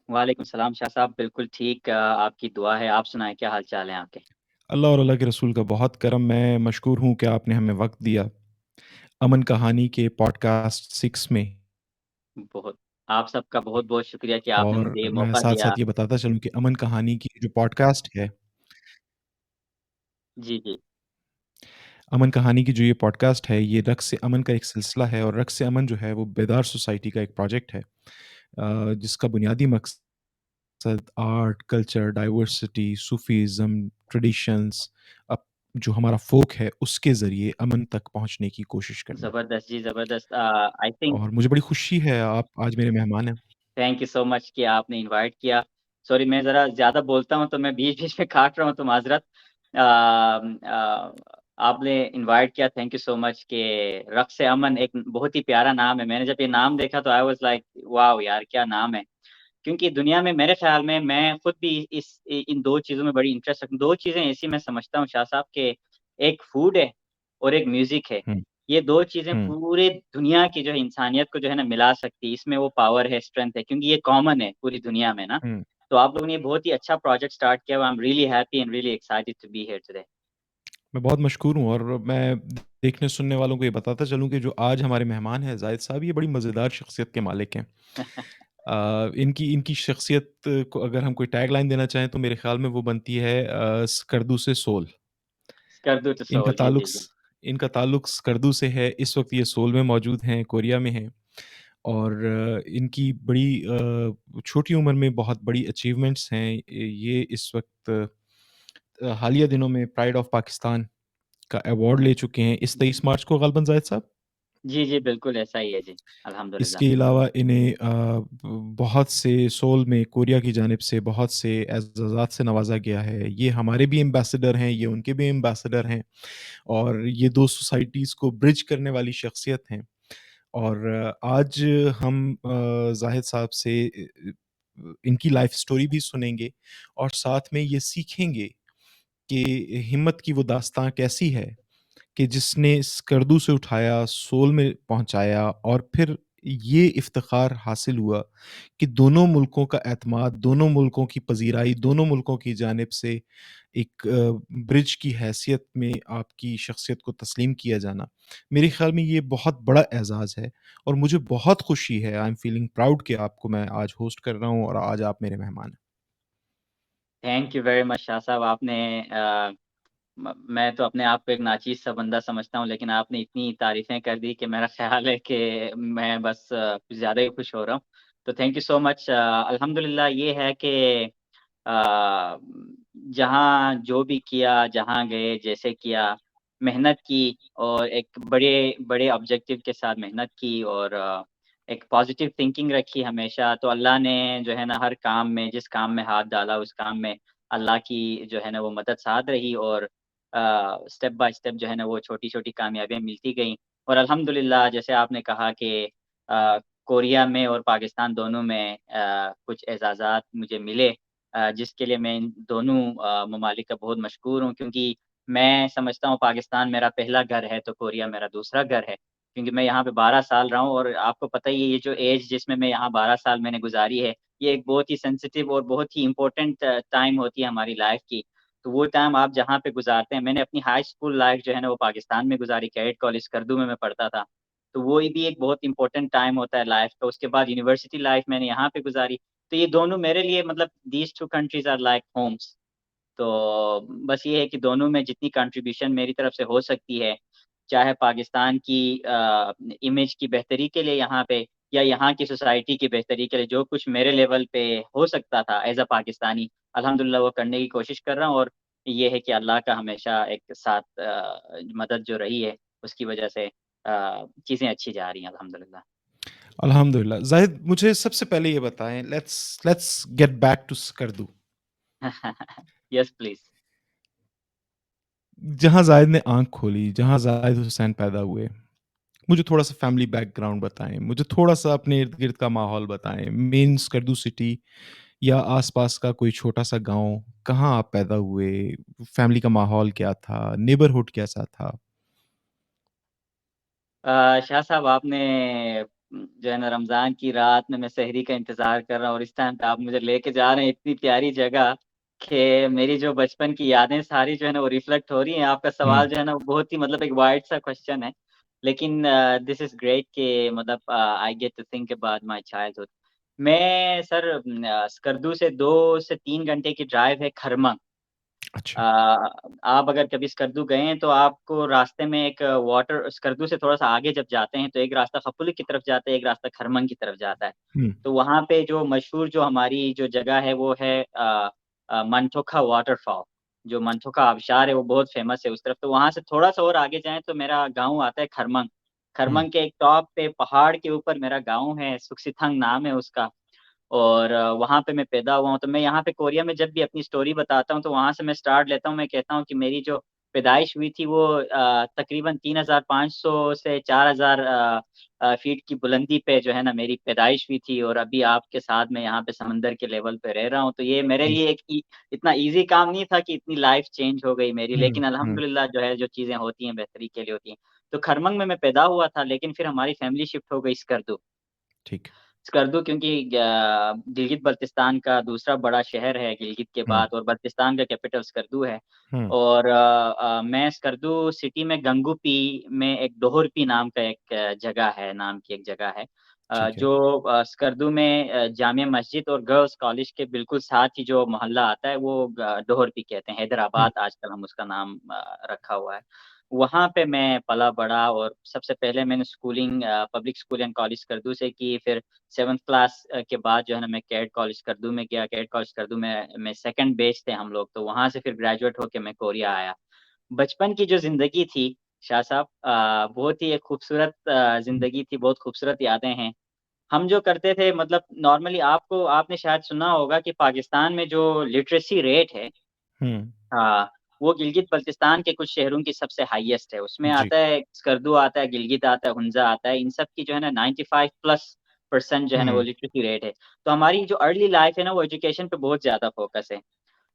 वालेकुम सलाम शाह साहब, बिल्कुल ठीक आपकी दुआ है। आप सुनाएँ क्या हाल-चाल हैं आपके? अल्लाह और अल्लाह के रसूल का बहुत करम। मैं मशकूर हूँ कि आपने हमें वक़्त दिया। अमन कहानी के पॉडकास्ट 6 में। बहुत आप सबका बहुत-बहुत शुक्रिया कि आपने और मुझे ये मैं मौका दिया। साथ-साथ ये बताता चलूँ कि अमन कहानी की जो पॉडकास्ट है, जी, जी। अमन कहानी की जो ये पॉडकास्ट है, ये रक़्स से अमन का एक सिलसिला है और रक़्स से अमन जो है वो बेदार सोसाइटी का एक प्रोजेक्ट है। जिसका बुनियादी मकसद art, culture, diversity, Sufism, traditions up जो हमारा फ़ोक है, उसके ज़रिए अमन तक पहुँचने की कोशिश करना है। ज़बरदस्त जी, ज़बरदस्त आई थिंक और मुझे बड़ी खुशी है आप आज मेरे मेहमान हैं। थैंक यू सो मच कि आपने इनवाइट किया। सॉरी मैं ज़रा ज़्यादा बोलता हूँ तो मैं बीच-बीच में काट रहा हूँ तो माज़रत। आपने इनवाइट किया थैंक यू सो मच कि रक़्स-ए-अमन एक बहुत ही प्यारा नाम है। मैंने जब ये नाम देखा तो आई वाज़ लाइक वॉव यार क्या नाम है। क्योंकि दुनिया में मेरे ख़्याल में मैं खुद भी इन 2 चीज़ों में बड़ी इंटरेस्ट रखता हूँ। 2 चीज़ें ऐसी मैं समझता हूँ शाह साहब कि एक फूड है और एक म्यूज़िक है। हुँ, ये 2 चीज़ें हुँ, पूरे दुनिया की जो है इंसानियत को जो है ना मिला सकती है। इसमें वो पावर है, स्ट्रेंथ है क्योंकि ये कॉमन है पूरी दुनिया में ना। हुँ। तो आप लोगों ने ये बहुत ही अच्छा प्रोजेक्ट स्टार्ट किया हुआ I am really happy and really excited to be here today. मैं बहुत मशकूर हूँ और मैं देखने सुनने वालों को ये बताता चलूँ कि जो आज हमारे मेहमान हैं ज़ाहिद साहब, ये बड़ी मज़ेदार शख्सियत के मालिक हैं। इनकी इनकी शख्सियत को अगर हम कोई टैगलाइन देना चाहें तो मेरे ख़्याल में वो बनती है स्कर्दू से सोल। स्कर्दू टू इनका सोल जी, ताल्लुक जी, जी। स इनका ताल्लुक स्कर्दू से है। इस वक़्त ये सोल में मौजूद हैं, कोरिया में हैं और इनकी बड़ी छोटी उम्र में बहुत बड़ी अचीवमेंट्स हैं। ये इस वक़्त हालिया दिनों में प्राइड ऑफ पाकिस्तान का अवार्ड ले चुके हैं इस 23 मार्च को ग़ालिबन ज़ाहिद साहब। जी, जी, बिल्कुल ऐसा ही है जी। अल्हम्दुलिल्लाह। इसके अलावा इन्हें बहुत से सोल में कोरिया की जानिब से बहुत से एज़ाज़ात से नवाज़ा गया है। ये हमारे भी एम्बेसडर हैं, ये उनके भी एम्बेसडर हैं और ये 2 सोसाइटीज़ को ब्रिज करने वाली शख्सियत हैं। और आज हम ज़ाहिद साहब से इनकी लाइफ़ स्टोरी भी सुनेंगे और साथ में ये सीखेंगे कि हिम्मत की वो दास्ताँ कैसी है कि जिसने स्कर्दू से उठाया, सोल में पहुँचाया और फिर ये इफ़्तिख़ार हासिल हुआ कि दोनों मुल्कों का एतमाद, दोनों मुल्कों की पज़ीराई, दोनों मुल्कों की जानिब से एक ब्रिज की हैसियत में आपकी शख्सियत को तस्लीम किया जाना। मेरे ख़्याल में ये बहुत बड़ा एज़ाज़ है और मुझे बहुत खुशी है, आई एम फीलिंग प्राउड कि आपको मैं आज होस्ट कर रहा हूँ और आज आप मेरे मेहमान हैं। Thank you very much Shah साहब आपने मैं तो अपने आप को एक नाचीज़ सा बंदा समझता हूँ, लेकिन आपने इतनी तारीफ़ें कर दी कि मेरा ख़्याल है कि मैं बस कुछ ज़्यादा ही खुश हो रहा हूँ। तो थैंक यू सो मच अल्हम्दुलिल्लाह ये है कि अ, जहाँ जो भी किया, जहाँ गए, जैसे किया, मेहनत की और एक बड़े बड़े ऑब्जेक्टिव के साथ मेहनत की और एक पॉज़िटिव थिंकिंग रखी हमेशा, तो अल्लाह ने जो है ना हर काम में जिस काम में हाथ डाला, उस काम में अल्लाह की जो है ना वो मदद साथ रही और स्टेप बाय स्टेप जो है ना वो छोटी-छोटी कामयाबियाँ मिलती गईं और अल्हम्दुलिल्लाह जैसे आपने कहा कि कोरिया में और पाकिस्तान दोनों में कुछ एज़ाज़ात मुझे मिले जिसके लिए मैं इन दोनों ममालिक का बहुत मशकूर हूँ क्योंकि मैं समझता हूँ पाकिस्तान मेरा पहला घर है, तो कोरिया मेरा दूसरा घर है। क्योंकि मैं यहाँ पे 12 साल रहा हूँ और आपको पता ही है ये जो ऐज जिसमें मैं यहाँ 12 साल मैंने गुज़ारी है, ये एक बहुत ही सेंसिटिव और बहुत ही इम्पोर्टेंट टाइम होती है हमारी लाइफ़ की। तो वो टाइम आप जहाँ पे गुज़ारते हैं मैंने अपनी हाई स्कूल लाइफ़ जो है ना वो पाकिस्तान में गुज़ारी, कैडेट कॉलेज स्कर्दू में मैं पढ़ता था। तो वो भी एक बहुत इम्पोर्टेंट टाइम होता है लाइफ़ का। उसके बाद यूनिवर्सिटी लाइफ़ मैंने यहाँ पे गुज़ारी। तो ये दोनों मेरे लिए मतलब these 2 countries are like homes. तो बस ये है कि दोनों में जितनी कंट्रीब्यूशन मेरी तरफ से हो सकती है, चाहे पाकिस्तान की इमेज की बेहतरी के लिए यहाँ पे या यहाँ की सोसाइटी की बेहतरी के लिए जो कुछ मेरे लेवल पे हो सकता था एज़ अ पाकिस्तानी, अल्हम्दुलिल्लाह वो करने की कोशिश कर रहा हूँ और ये है कि अल्लाह का हमेशा एक साथ मदद जो रही है, उसकी वजह से चीज़ें अच्छी जा रही हैं अल्हम्दुलिल्लाह। अल्हम्दुलिल्लाह। ज़ाहिद मुझे सबसे पहले ये बताएँ let's let's get back to Skardu. Yes please. जहाँ ज़ाहिद ने आँख खोली, जहाँ ज़ाहिद हुसैन पैदा हुए, मुझे थोड़ा-सा फैमिली बैकग्राउंड बताएँ, मुझे थोड़ा-सा अपने इर्द-गिर्द का माहौल बताएँ। मेन स्कर्दू सिटी या आस-पास का कोई छोटा-सा गाँव, कहाँ आप पैदा हुए? फैमिली का माहौल क्या था? नेबरहुड कैसा था? शाह साहब आपने जो है ना रमज़ान की रात में मैं सहरी का इंतज़ार कर रहा हूँ और इस टाइम पे आप मुझे लेके जा रहे हैं इतनी प्यारी जगह कि मेरी जो बचपन की यादें सारी जो है ना वो रिफ्लेक्ट हो रही हैं। आपका हुँ, सवाल जो है ना वो बहुत ही मतलब एक वाइड सा क्वेश्चन है। लेकिन दिस इज़ ग्रेट कि मतलब I get to think about my childhood. मैं सर स्कर्दू से 2 से 3 घंटे की ड्राइव है खरमंग। अच्छा। आप अगर कभी स्कर्दू गए हैं तो आपको रास्ते में एक वाटर स्कर्दू से थोड़ा-सा आगे जब जाते हैं तो एक रास्ता खपुली की तरफ जाता है, एक रास्ता खरमंग की तरफ जाता है। हुँ, तो वहाँ पे जो मशहूर जो हमारी जो जगह है वो है मनठोखा वाटरफॉल। जो मनठोखा आबशार है वो बहुत फ़ेमस है उस तरफ। तो वहाँ से थोड़ा-सा और आगे जाएँ तो मेरा गाँव आता है खरमंग। हुँ, खरमंग के एक टॉप पे पहाड़ के ऊपर मेरा गाँव है, सुक्सिथंग नाम है उसका। और वहाँ पे मैं पैदा हुआ हूँ, तो मैं यहाँ पे कोरिया में जब भी अपनी स्टोरी बताता हूँ, तो वहाँ से मैं स्टार्ट लेता हूँ। मैं कहता हूँ कि मेरी जो पैदाइश हुई थी वो तकरीबन 3500 से 4000 फीट की बुलंदी पे जो है ना मेरी पैदाइश हुई थी और अभी आपके साथ मैं यहाँ पे समंदर के लेवल पे रह रहा हूँ। तो ये मेरे हुँ, लिए एक इतना ईज़ी काम नहीं था कि इतनी लाइफ़ चेंज हो गई मेरी, हुँ, लेकिन हुँ, अल्हम्दुलिल्लाह जो है जो चीज़ें होती हैं बेहतरी के लिए होती हैं। तो खरमंग में मैं पैदा हुआ था, लेकिन फिर हमारी फैमिली शिफ्ट हो गई स्कर्दू। ठीक है। स्कर्दू क्योंकि गिलगित-बल्तिस्तान का दूसरा बड़ा शहर है गिलगित के हुँ, बाद और बल्तिस्तान का कैपिटल स्कर्दू है। हुँ, और मैं स्कर्दू सिटी में गंगूपी में एक डोहरपी नाम का एक जगह है नाम की एक जगह है। ठीक है। जो स्कर्दू में जामिया मस्जिद और गर्ल्स कॉलेज के बिल्कुल साथ ही जो मोहल्ला आता है वो डोहरपी कहते हैं। हुँ, हैदराबाद आजकल हम उसका नाम रखा हुआ है। वहाँ पे मैं पला-बड़ा और सबसे पहले मैंने schooling public school and college Skardu से की, फिर 7th क्लास के बाद जो है ना मैं कैड कॉलेज स्कर्दू में गया, कैड कॉलेज स्कर्दू में सेकंड बैच थे हम लोग, तो वहाँ से फिर ग्रेजुएट होके मैं कोरिया आया। बचपन की जो ज़िंदगी थी शाह साहब बहुत ही एक खूबसूरत हुँ, ज़िंदगी थी, बहुत खूबसूरत यादें हैं। हम जो करते थे मतलब नॉर्मली आपने शायद सुना होगा कि पाकिस्तान में जो लिटरेसी रेट है हुँ, हाँ, वो गिलगित-बल्तिस्तान के कुछ शहरों की सबसे हाईएस्ट है। उसमें जी, आता है स्कर्दू आता है, गिलगित आता है, हुंज़ा आता है। इन सब की जो है ना 95 प्लस परसेंट जो है ना वो हुँ, लिटरेसी रेट है। तो हमारी जो अर्ली लाइफ़ है ना वो एजुकेशन पे बहुत ज़्यादा फ़ोकस है।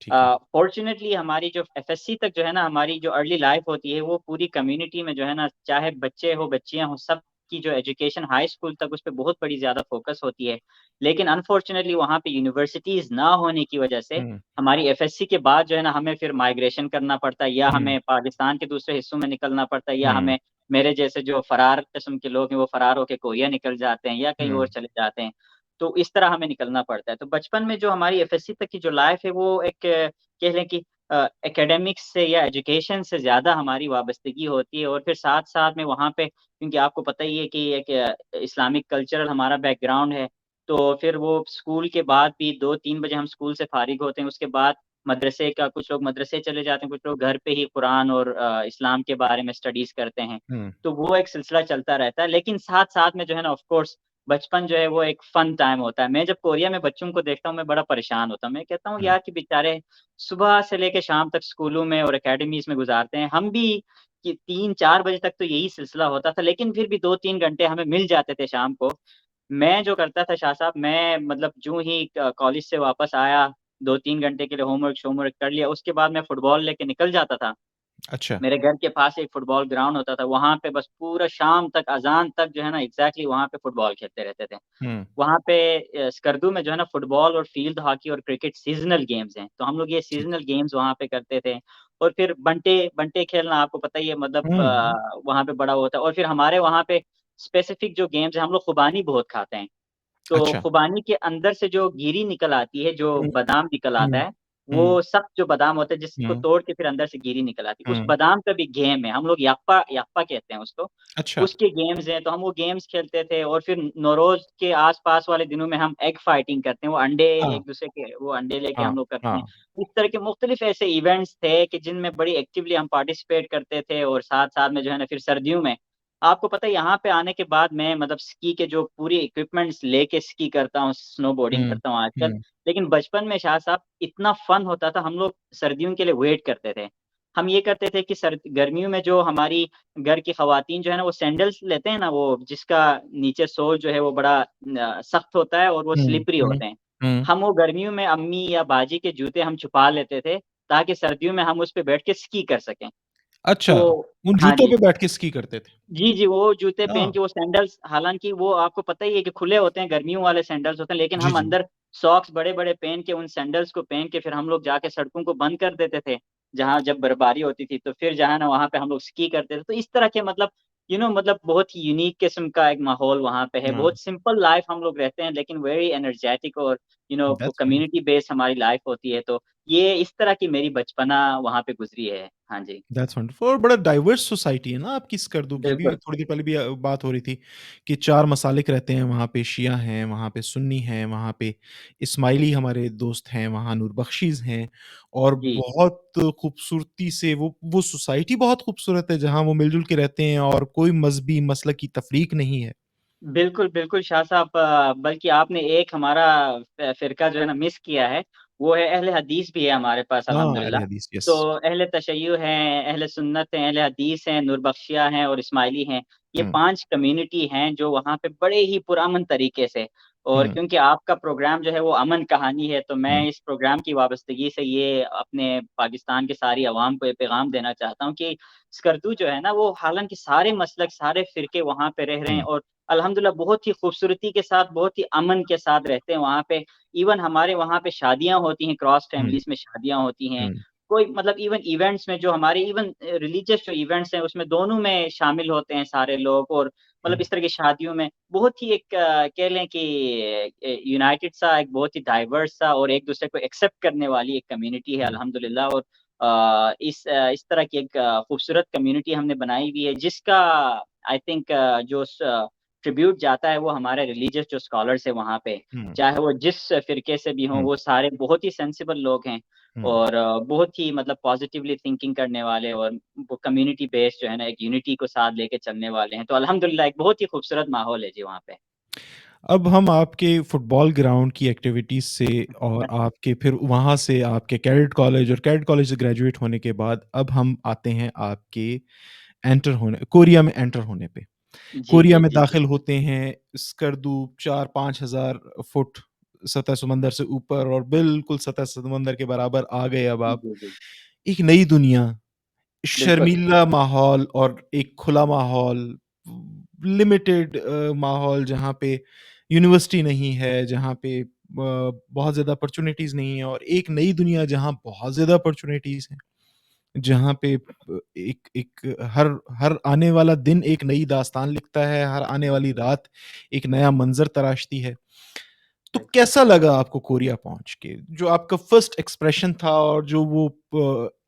ठीक है। फ़ॉर्च्यूनेटली हमारी जो एफएससी तक जो है ना हमारी जो अर्ली लाइफ़ होती है वो पूरी कम्युनिटी में जो है ना चाहे बच्चे हो, बच्चियाँ हों, सबकी जो एजुकेशन हाई स्कूल तक उस पे बहुत बड़ी ज़्यादा फ़ोकस होती है। लेकिन अनफ़ॉर्च्यूनेटली वहाँ पे यूनिवर्सिटीज़ ना होने की वजह से हुँ, हमारी एफएससी के बाद जो है ना हमें फिर माइग्रेशन करना पड़ता है या हुँ, हमें पाकिस्तान के दूसरे हिस्सों में निकलना पड़ता है या हुँ, हमें मेरे जैसे जो फ़रार किस्म के लोग हैं वो फ़रार होके कोरिया निकल जाते हैं या कहीं और हुँ, चले जाते हैं। तो इस तरह हमें निकलना पड़ता है। तो बचपन में जो हमारी एफएससी तक की जो लाइफ़ है वो एक कह लें कि एकेडमिक्स से या एजुकेशन से ज़्यादा हमारी वाबस्तगी होती है और फिर साथ-साथ में वहाँ पे क्योंकि आपको पता ही है कि एक इस्लामिक कल्चरल हमारा बैकग्राउंड है, तो फिर वो स्कूल के बाद भी 2-3 बजे हम स्कूल से फ़ारिग होते हैं, उसके बाद मदरसे का कुछ लोग मदरसे चले जाते हैं, कुछ लोग घर पे ही कुरान और इस्लाम के बारे में स्टडीज़ करते हैं। हुँ, तो वो एक सिलसिला चलता रहता है, लेकिन साथ-साथ में जो है ना ऑफ़ कोर्स बचपन जो है वो एक फन टाइम होता है। मैं जब कोरिया में बच्चों को देखता हूँ, मैं बड़ा परेशान होता हूँ। मैं कहता हूँ हुँ, यार कि बेचारे सुबह से लेके शाम तक स्कूलों में और अकेडमीज़ में गुज़ारते हैं। हम भी कि 3-4 बजे तक तो यही सिलसिला होता था, लेकिन फिर भी 2-3 घंटे हमें मिल जाते थे शाम को। मैं जो करता था शाह साहब, मैं मतलब जूँ ही कॉलेज से वापस आया, 2-3 घंटे के लिए होमवर्क-शोमवर्क कर लिया, उसके बाद मैं फुटबॉल लेके निकल जाता था। अच्छा। मेरे घर के पास एक फुटबॉल ग्राउंड होता था, वहाँ पे बस पूरा शाम तक अज़ान तक जो है ना एग्ज़ैक्टली वहाँ पे फुटबॉल खेलते रहते थे। हुँ, वहाँ पे स्कर्दू में जो है ना फुटबॉल और फ़ील्ड हॉकी और क्रिकेट सीज़नल गेम्स हैं, तो हम लोग ये ठीक। सीज़नल गेम्स वहाँ पे करते थे और फिर बंटे बंटे खेलना आपको पता ही है मतलब हुँ, वहाँ पे बड़ा होता है और फिर हमारे वहाँ पे स्पेसिफ़िक जो गेम्स हैं, हम लोग खुबानी बहुत खाते हैं। तो अच्छा। खुबानी के अंदर से जो गिरी निकल आती है, जो हुँ, बादाम निकल आता हुँ, है, हुँ, वो सख्त जो बादाम होता है जिसको हुँ, तोड़ के फिर अंदर से गिरी निकल आती है, उस हुँ, बादाम का भी गेम है, हम लोग याप्पा याप्पा कहते हैं उसको। अच्छा। उसके गेम्स हैं, तो हम वो गेम्स खेलते थे और फिर नौरोज़ के आस-पास वाले दिनों में हम एग फाइटिंग करते हैं, वो अंडे हाँ, एक-दूसरे के वो अंडे लेके हाँ, हम लोग करते हैं। हाँ, इस तरह के मुख्तलिफ ऐसे इवेंट्स थे कि जिनमें बड़ी एक्टिवली हम पार्टिसिपेट करते थे और साथ-साथ में जो है ना फिर सर्दियों में आपको पता है यहाँ पे आने के बाद मैं मतलब स्की के जो पूरी इक्विपमेंट्स लेके स्की करता हूँ, स्नोबोर्डिंग हुँ, करता हूँ आजकल। हुँ, लेकिन बचपन में शाह साहब इतना फन होता था, हम लोग सर्दियों के लिए वेट करते थे। हम ये करते थे कि गर्मियों में जो हमारी घर की ख़वातीन जो है ना वो सैंडल्स लेते हैं ना वो जिसका नीचे सोल जो है वो बड़ा सख्त होता है और वो हुँ, स्लिपरी हुँ, होते हैं। हुँ, हम वो गर्मियों में अम्मी या बाजी के जूते हम छुपा लेते थे, ताकि सर्दियों में हम उस पे बैठ के स्की कर सकें। अच्छा, तो उन हाँ जूतों जी। पे बैठ के स्की करते थे। जी, जी, वो जूते पहन हाँ, के वो सैंडल्स, हालाँकि वो आपको पता ही है कि खुले होते हैं, गर्मियों वाले सैंडल्स होते हैं, लेकिन जी, हम जी। अंदर सॉक्स बड़े-बड़े पहन के उन सैंडल्स को पहन के फिर हम लोग जाके सड़कों को बंद कर देते थे, जहाँ जब बर्फबारी होती थी, तो फिर जो है ना वहाँ पे हम लोग स्की करते थे। तो इस तरह के मतलब मतलब बहुत ही यूनिक किस्म का एक माहौल वहाँ पे है। हाँ, बहुत सिंपल लाइफ़ हम लोग रहते हैं, लेकिन वेरी एनर्जेटिक और दैट्स वंडरफुल। कम्युनिटी बेस्ड हमारी लाइफ़ होती है। तो ये इस तरह की मेरी बचपना वहाँ पे गुज़री है। हाँ जी, दैट्स वंडरफुल और बड़ा डाइवर्स सोसाइटी है ना आपकी स्कर्दू की। अभी बिल्कुल। थोड़ी देर पहले भी बात हो रही थी कि 4 मसालिक रहते हैं, वहाँ पे शिया हैं, वहाँ पे सुन्नी हैं, वहाँ पे इस्माइली हमारे दोस्त हैं, वहाँ नूर बख्शीज़ हैं और जी। बहुत खूबसूरती से वो सोसाइटी बहुत खूबसूरत है, जहाँ वो मिल-जुल के रहते हैं और कोई मज़हबी मसलक की तफ़रीक नहीं है। बिल्कुल, बिल्कुल शाह साहब, बल्कि आपने एक हमारा फ़िरका जो है ना मिस किया है, वो है अहले हदीस भी है हमारे पास हाँ, अहले अल्हम्दुलिल्लाह। हदीस, तो यस। अहले तशय्युअ हैं, अहले सुन्नत हैं, अहले हदीस हैं, नूरबख्शिया हैं और इस्माइली हैं। ये हुँ, 5 कम्युनिटी हैं जो वहाँ पे बड़े ही पुरअमन तरीके से, और हुँ, क्योंकि आपका प्रोग्राम जो है वो अमन कहानी है, तो मैं हुँ, इस प्रोग्राम की वाबस्तगी से ये अपने पाकिस्तान की सारी अवाम को ये पैगाम देना चाहता हूँ कि स्कर्दू जो है ना, वो हालाँकि सारे मसलक, सारे फ़िरके वहाँ पे रह रहे हैं हुँ, और अल्हम्दुलिल्लाह बहुत ही खूबसूरती के साथ, बहुत ही अमन के साथ रहते हैं वहाँ पे। इवन हमारे वहाँ पे शादियाँ होती हैं, क्रॉस हुँ, फैमिलीज़ में शादियाँ होती हैं। हुँ, कोई मतलब इवन इवेंट्स में जो हमारे इवन रिलीजियस जो इवेंट्स हैं, उसमें दोनों में शामिल होते हैं सारे लोग, और हुँ, मतलब इस तरह की शादियों में बहुत ही एक कह लें कि यूनाइटेड सा, एक बहुत ही डाइवर्स सा और एक-दूसरे को एक्सेप्ट करने वाली एक कम्युनिटी है हुँ, अल्हम्दुलिल्लाह। और इस तरह की एक खूबसूरत कम्युनिटी हमने बनाई हुई है, जिसका आई थिंक जो ट्रिब्यूट जाता है वो हमारे रिलीजियस जो स्कॉलर्स हैं वहाँ पे, हुँ, चाहे वो जिस फ़िरके से भी हों, हुँ, वो सारे बहुत ही सेंसिबल लोग हैं हुँ। और बहुत ही मतलब पॉज़िटिवली थिंकिंग करने वाले, और वो कम्युनिटी बेस्ड जो है ना एक यूनिटी को साथ लेके चलने वाले हैं। तो अल्हम्दुलिल्लाह एक बहुत ही खूबसूरत माहौल है जी वहाँ पे। अब हम आपके फुटबॉल ग्राउंड की एक्टिविटीज़ से और आपके फिर वहाँ से आपके कैडेट कॉलेज और कैडेट कॉलेज से ग्रेजुएट होने के बाद अब हम आते हैं आपके कोरिया में एंटर होने पे। जी, कोरिया जी, में जी, जी। दाखिल होते हैं, स्कर्दू 4-5 हज़ार फुट सतह समंदर से ऊपर और बिल्कुल सतह समंदर के बराबर आ गए अब आप। जी, जी। एक नई दुनिया, बिल्कुल, शर्मीला माहौल और एक खुला माहौल, लिमिटेड माहौल जहाँ पे यूनिवर्सिटी नहीं है, जहाँ पे बहुत ज़्यादा अपॉर्च्युनिटीज़ नहीं है और एक नई दुनिया जहाँ बहुत ज़्यादा अपॉर्च्युनिटीज़ हैं, जहाँ पे एक एक हर हर आने वाला दिन एक नई दास्तान लिखता है, हर आने वाली रात एक नया मंज़र तराशती है। तो बिल्कुल। कैसा लगा आपको कोरिया पहुँच के? जो आपका फर्स्ट एक्सप्रेशन था और जो वो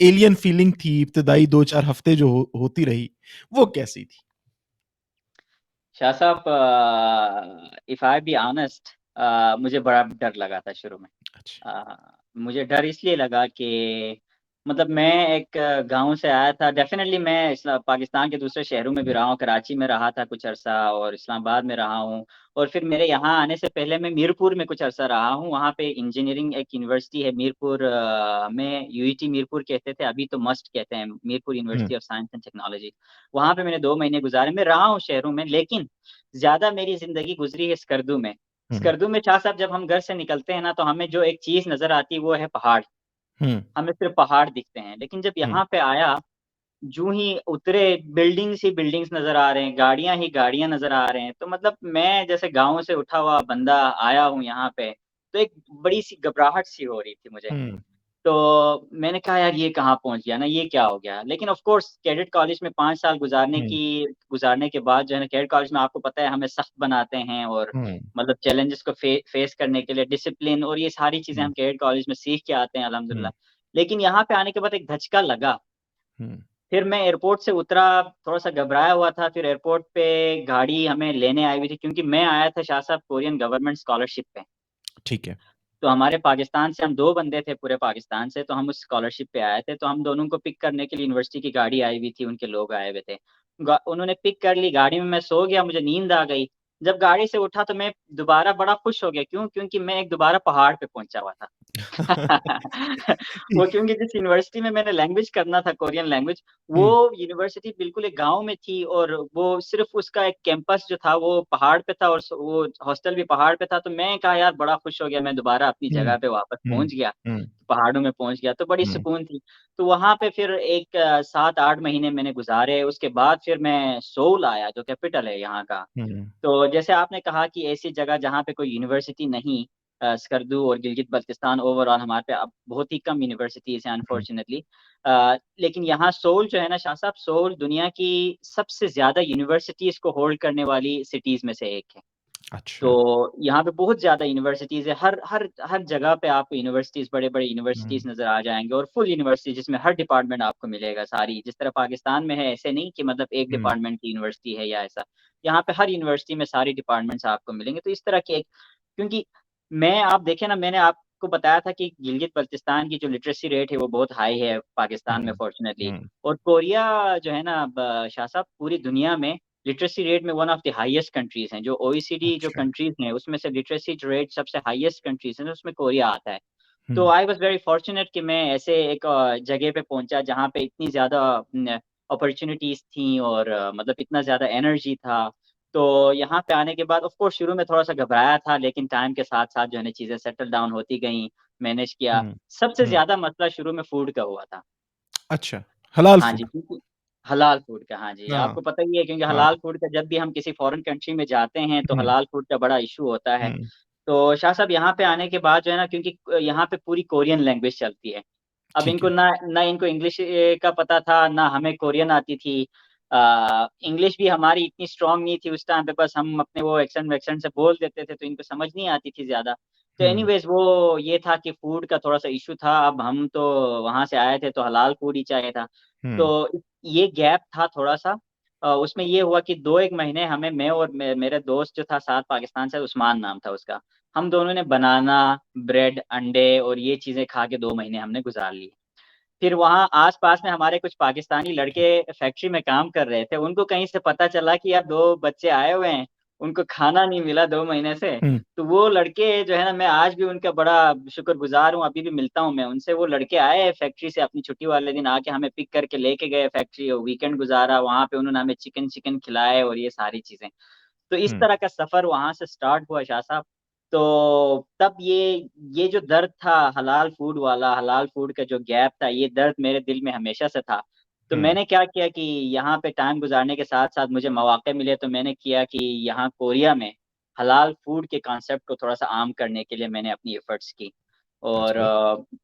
एलियन फीलिंग थी इब्तिदाई 2-4 हफ्ते जो होती रही, वो कैसी थी? शाह साहब, इफ आई बी ऑनेस्ट, मुझे बड़ा डर लगा था शुरू में। अच्छा। मुझे डर इसलिए लगा कि मतलब मैं एक गाँव से आया था। डेफ़िनेटली मैं पाकिस्तान के दूसरे शहरों में भी हुँ, रहा हूँ, कराची में रहा था कुछ अरसा और इस्लामाबाद में रहा हूँ, और फिर मेरे यहाँ आने से पहले मैं मीरपुर में कुछ अरसा रहा हूँ। वहाँ पे इंजीनियरिंग एक यूनिवर्सिटी है मीरपुर, में यूईटी मीरपुर कहते थे, अभी तो मस्ट कहते हैं, Mirpur um, university of science and technology. वहाँ पे मैंने 2 महीने गुज़ारे। मैं रहा हूँ शहरों में, लेकिन ज़्यादा मेरी ज़िंदगी गुज़री है स्कर्दू में। हुँ, स्कर्दू में शाह साहब जब हम घर से निकलते हैं ना, तो हमें जो एक चीज़ नज़र आती है वो है पहाड़। हुँ, हमें सिर्फ़ पहाड़ दिखते हैं। लेकिन जब हुँ, यहाँ पे आया, जूँ ही उतरे, बिल्डिंग्स ही बिल्डिंग्स नज़र आ रहे हैं, गाड़ियाँ ही गाड़ियाँ नज़र आ रहे हैं। तो मतलब मैं जैसे गाँव से उठा हुआ बंदा आया हूँ यहाँ पे, तो एक बड़ी-सी घबराहट-सी हो रही थी मुझे। हुँ, तो मैंने कहा यार ये कहाँ पहुँच गया ना, ये क्या हो गया? लेकिन ऑफ़ कोर्स कैडेट कॉलेज में 5 साल हुँ, गुज़ारने के बाद जो है ना, कैडेट कॉलेज में आपको पता है हमें सख्त बनाते हैं, और हुँ, मतलब चैलेंजेस को फेस करने के लिए डिसिप्लिन और ये सारी चीज़ें हुँ, हम कैडेट कॉलेज में सीख के आते हैं हुँ, अल्हम्दुलिल्लाह। लेकिन यहाँ पे आने के बाद एक धचका लगा। हुँ, फिर मैं एयरपोर्ट से उतरा, थोड़ा-सा घबराया हुआ था, फिर एयरपोर्ट पे गाड़ी हमें लेने आई हुई थी, क्योंकि मैं आया था शाह साहब कोरियन गवर्नमेंट स्कॉलरशिप पे। ठीक है। तो हमारे पाकिस्तान से हम 2 बंदे थे पूरे पाकिस्तान से, तो हम उस स्कॉलरशिप पे आए थे, तो हम दोनों को पिक करने के लिए यूनिवर्सिटी की गाड़ी आई हुई थी, उनके लोग आए हुए थे। गा उन्होंने पिक कर ली, गाड़ी में मैं सो गया, मुझे नींद आ गई। जब गाड़ी से उठा तो मैं दोबारा बड़ा खुश हो गया, क्यों? क्योंकि मैं एक दोबारा पहाड़ पे पहुँचा हुआ था। वो क्योंकि जिस यूनिवर्सिटी में मैंने लैंग्वेज करना था, कोरियन लैंग्वेज, वो हुँ, यूनिवर्सिटी बिल्कुल एक गाँव में थी, और वो सिर्फ़ उसका एक कैंपस जो था वो पहाड़ पे था, और वो हॉस्टल भी पहाड़ पे था। तो मैं कहा यार बड़ा खुश हो गया, मैं दोबारा अपनी हुँ, जगह पे वापस हुँ, पहुँच गया। हुँ, पहाड़ों में पहुँच गया, तो बड़ी हुँ, सुकून थी। तो वहाँ पे फिर एक 7-8 महीने मैंने गुज़ारे, उसके बाद फिर मैं सोल आया, जो कैपिटल है यहाँ का। हुँ, तो जैसे आपने कहा कि ऐसी जगह जहाँ पे कोई यूनिवर्सिटी नहीं, स्कर्दू और गिलगित-बल्तिस्तान ओवरऑल हमारे पे अब बहुत ही कम यूनिवर्सिटीज़ हैं हुँ। अनफॉर्च्युनेटली। लेकिन यहाँ सोल जो है ना शाह साहब, सोल दुनिया की सबसे ज़्यादा यूनिवर्सिटीज़ को होल्ड करने वाली सिटीज़ में से एक है। तो अच्छा। यहाँ पे बहुत ज़्यादा यूनिवर्सिटीज़ है, हर हर हर जगह पे आपको यूनिवर्सिटीज़, बड़े-बड़े हुँ, यूनिवर्सिटीज़ नज़र आ जाएँगे और फुल यूनिवर्सिटी जिसमें हर डिपार्टमेंट आपको मिलेगा सारी, जिस तरह पाकिस्तान में है ऐसे नहीं कि मतलब एक हुँ, डिपार्टमेंट की यूनिवर्सिटी है या ऐसा। यहाँ पे हर यूनिवर्सिटी में सारी डिपार्टमेंट्स आपको मिलेंगे, तो इस तरह के एक क्योंकि मैं आप देखें ना मैंने आपको बताया था कि गिलगित-बल्तिस्तान की जो लिटरेसी रेट है वो बहुत हाई है पाकिस्तान में हुँ, फॉर्च्यूनेटली हुँ। और कोरिया जो है ना शाह साहब पूरी दुनिया में लिटरेसी रेट में one of the highest countries हैं, जो ओईसीडी जो अच्छा। कंट्रीज़ हैं, उसमें से लिटरेसी रेट सबसे हाईएस्ट कंट्रीज़ हैं, उसमें कोरिया आता है। तो हुँ, आई वाज़ वेरी फॉर्च्यूनेट कि मैं ऐसे एक जगह पे पहुँचा जहाँ पे इतनी ज़्यादा अपॉर्च्युनिटीज़ थी और मतलब इतना ज़्यादा एनर्जी था। तो यहाँ पे आने के बाद ऑफ़ कोर्स शुरू में थोड़ा-सा घबराया था, लेकिन टाइम के साथ-साथ जो है ना चीज़ें सेटल डाउन होती गईं, मैनेज किया। हुँ, सबसे हुँ। ज़्यादा मसला शुरू में फूड का हुआ था। अच्छा, हलाल हाँ जी, फूड। क्योंकि हलाल फूड का, हाँ जी, हाँ, आपको पता ही है क्योंकि हाँ। हलाल फूड का जब भी हम किसी फ़ॉरेन कंट्री में जाते हैं, तो हुँ, हलाल फूड का बड़ा इश्यू होता है। हुँ। तो शाह साहब यहाँ पे आने के बाद जो है ना क्योंकि यहाँ पे पूरी कोरियन लैंग्वेज चलती है। अब ठीक इनको है। ना ना इनको इंग्लिश का पता था, ना हमें कोरियन आती थी। इंग्लिश भी हमारी इतनी स्ट्रॉन्ग नहीं थी उस टाइम पे, बस हम अपने वो एक्सेंट-वैक्सेंट से बोल देते थे, तो इनको समझ नहीं आती थी ज़्यादा। तो हुँ, एनीवेज़ वो ये था कि फूड का थोड़ा-सा इश्यू था, अब हम तो वहाँ से आए थे, तो हलाल फूड ही चाहिए था। हुँ। तो ये गैप था थोड़ा-सा उसमें ये हुआ कि 2-1 महीने हमें मैं और मेरे दोस्त जो था साथ पाकिस्तान से उस्मान नाम था उसका। हम दोनों ने बनाना, ब्रेड, अंडे और ये चीज़ें खा के 2 महीने हमने गुज़ार लिए। फिर वहाँ आस-पास में हमारे कुछ पाकिस्तानी लड़के फैक्ट्री में काम कर रहे थे, उनको कहीं से पता चला कि यार 2 बच्चे आए हुए हैं, उनको खाना नहीं मिला 2 महीने से। हुँ, तो वो लड़के जो है ना मैं आज भी उनका बड़ा शुक्रगुज़ार हूँ, अभी भी मिलता हूँ मैं उनसे। वो लड़के आए फैक्ट्री से अपनी छुट्टी वाले दिन आके हमें पिक करके लेके गए फैक्ट्री और वीकेंड गुज़ारा, वहाँ पे उन्होंने हमें चिकन खिलाए और ये सारी चीज़ें। तो इस हुँ। तरह का सफ़र वहाँ से स्टार्ट हुआ शाह साहब। तो तब ये जो दर्द था हलाल फूड वाला, हलाल फूड का जो गैप था, ये दर्द मेरे दिल में हमेशा से था। तो हुँ, मैंने क्या किया कि यहाँ पे टाइम गुज़ारने के साथ-साथ मुझे मौके मिले तो मैंने किया कि यहाँ कोरिया में हलाल फूड के कॉन्सेप्ट को थोड़ा-सा आम करने के लिए मैंने अपनी एफ़र्ट्स की। दैट्स और गुड।